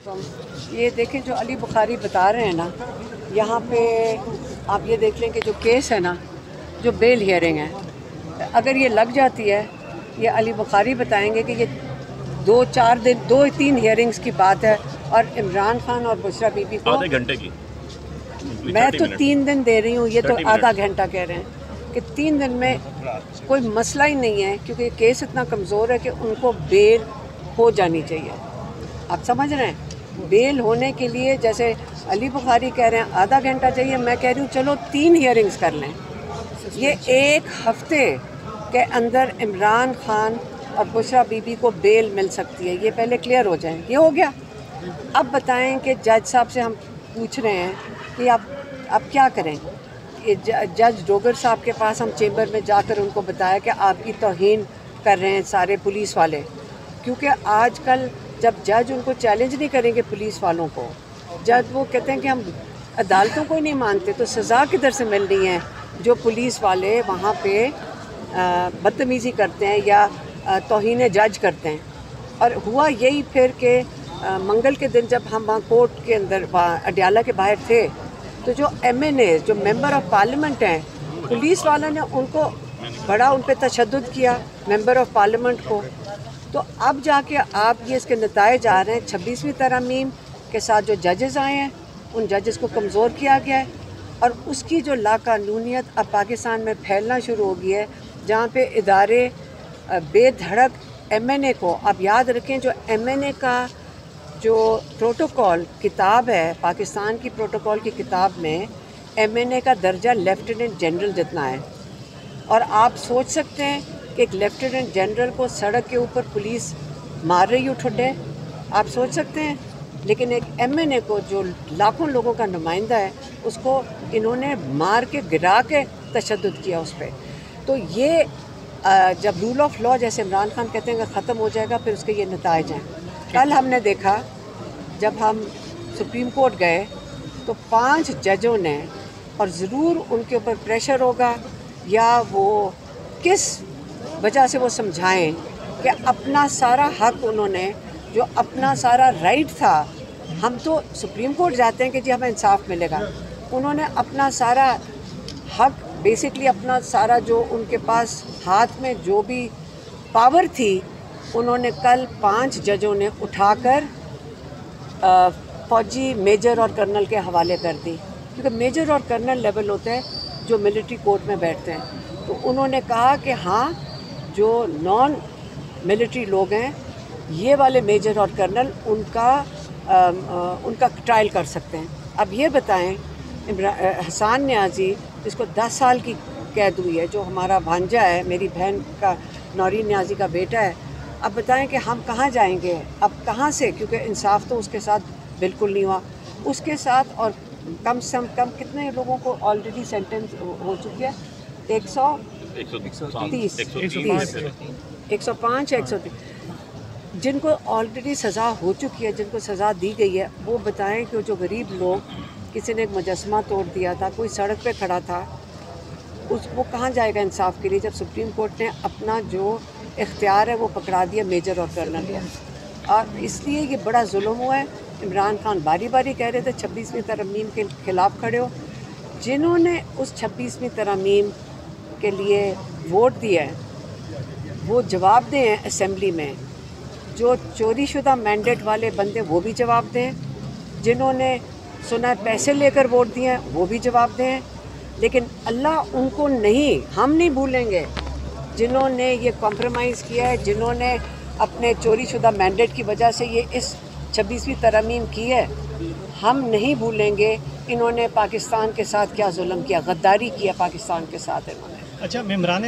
वालेकुम। ये देखें जो अली बुखारी बता रहे हैं ना, यहाँ पे आप ये देख लें कि जो केस है ना, जो बेल हियरिंग है, अगर ये लग जाती है, ये अली बुखारी बताएंगे कि ये 2-3 हियरिंग्स की बात है और इमरान खान और बुशरा बीबी को आधे घंटे की। मैं तो 3 दिन दे रही हूँ, ये तो आधा घंटा कह रहे हैं कि 3 दिन में कोई मसला ही नहीं है, क्योंकि केस इतना कमज़ोर है कि उनको बेल हो जानी चाहिए। आप समझ रहे हैं? बेल होने के लिए जैसे अली बुखारी कह रहे हैं आधा घंटा चाहिए, मैं कह रही हूँ चलो 3 हियरिंग्स कर लें। ये 1 हफ्ते के अंदर इमरान खान और बुशरा बीबी को बेल मिल सकती है, ये पहले क्लियर हो जाए। ये हो गया। अब बताएं कि जज साहब से हम पूछ रहे हैं कि आप क्या करें। ये जज डोगर साहब के पास हम चेंबर में जाकर उनको बताया कि आपकी तौहीन कर रहे हैं सारे पुलिस वाले, क्योंकि आजकल जब जज उनको चैलेंज नहीं करेंगे पुलिस वालों को, जज वो कहते हैं कि हम अदालतों को ही नहीं मानते, तो सज़ा किधर से मिल रही है जो पुलिस वाले वहाँ पे बदतमीज़ी करते हैं या तौहीन जज करते हैं। और हुआ यही फिर कि मंगल के दिन जब हम वहाँ कोर्ट के अंदर अडियाला के बाहर थे, तो जो MNA जो मेंबर ऑफ़ पार्लियामेंट हैं, पुलिस वालों ने उनको बड़ा उन पर तशद्दुद किया, मेंबर ऑफ़ पार्लियामेंट को। तो अब जाके आप ये इसके नतायज आ रहे हैं 26वीं तरमीम के साथ जो जजेस आए हैं उन जजेस को कमज़ोर किया गया है, और उसकी जो लाकानूनियत अब पाकिस्तान में फैलना शुरू हो गई है, जहाँ पे इदारे बेधड़क MNA को, आप याद रखें जो MNA का जो प्रोटोकॉल किताब है, पाकिस्तान की प्रोटोकॉल की किताब में MNA का दर्जा लेफ्टिनेंट जनरल जितना है। और आप सोच सकते हैं कि एक लेफ्टिनेंट जनरल को सड़क के ऊपर पुलिस मार रही उठे, आप सोच सकते हैं। लेकिन एक MNA को जो लाखों लोगों का नुमाइंदा है, उसको इन्होंने मार के गिरा के तशद्दुद किया उस पर। तो ये जब रूल ऑफ लॉ जैसे इमरान खान कहते हैं ख़त्म हो जाएगा, फिर उसके ये नतायज हैं। कल हमने देखा जब हम सुप्रीम कोर्ट गए तो 5 जजों ने, और ज़रूर उनके ऊपर प्रेशर होगा या वो किस वजह से वो समझाएं कि अपना सारा हक उन्होंने, जो अपना सारा राइट था, हम तो सुप्रीम कोर्ट जाते हैं कि जी हमें इंसाफ मिलेगा, उन्होंने अपना सारा हक बेसिकली अपना सारा जो उनके पास हाथ में जो भी पावर थी, उन्होंने कल 5 जजों ने उठाकर फ़ौजी मेजर और कर्नल के हवाले कर दी, क्योंकि मेजर और कर्नल लेवल होते हैं जो मिलिट्री कोर्ट में बैठते हैं। तो उन्होंने कहा कि हाँ, जो नॉन मिलिट्री लोग हैं, ये वाले मेजर और कर्नल उनका ट्रायल कर सकते हैं। अब ये बताएं, हसन न्याजी जिसको 10 साल की कैद हुई है, जो हमारा भांजा है, मेरी बहन का नौरीन न्याजी का बेटा है, अब बताएं कि हम कहाँ जाएंगे, अब कहाँ से, क्योंकि इंसाफ तो उसके साथ बिल्कुल नहीं हुआ उसके साथ। और कम से कम कितने लोगों को ऑलरेडी सेंटेंस हो चुकी है? 105 जिनको ऑलरेडी सज़ा हो चुकी है, जिनको सज़ा दी गई है, वो बताएं कि जो गरीब लोग, किसी ने एक मुजस्समा तोड़ दिया था, कोई सड़क पे खड़ा था, वो कहाँ जाएगा इंसाफ के लिए, जब सुप्रीम कोर्ट ने अपना जो इख्तियार है वो पकड़ा दिया मेजर और कर्नल को। और इसलिए ये बड़ा जुल्म हुआ है। इमरान खान बारी बारी कह रहे थे 26वीं तरमीम के ख़िलाफ़ खड़े हो, जिन्होंने उस 26वीं तरमीम के लिए वोट दिया है वो जवाब दें असम्बली में, जो चोरीशुदा मैंडेट वाले बंदे वो भी जवाब दें, जिन्होंने सुना पैसे लेकर वोट दिए हैं वो भी जवाब दें। लेकिन अल्लाह उनको नहीं, हम नहीं भूलेंगे जिन्होंने ये कॉम्प्रोमाइज़ किया है, जिन्होंने अपने चोरीशुदा मैंडेट की वजह से ये इस 26वीं तरमीम की है। हम नहीं भूलेंगे इन्होंने पाकिस्तान के साथ क्या जुल्म किया, गद्दारी किया पाकिस्तान के साथ इन्होंने। अच्छा, इमरान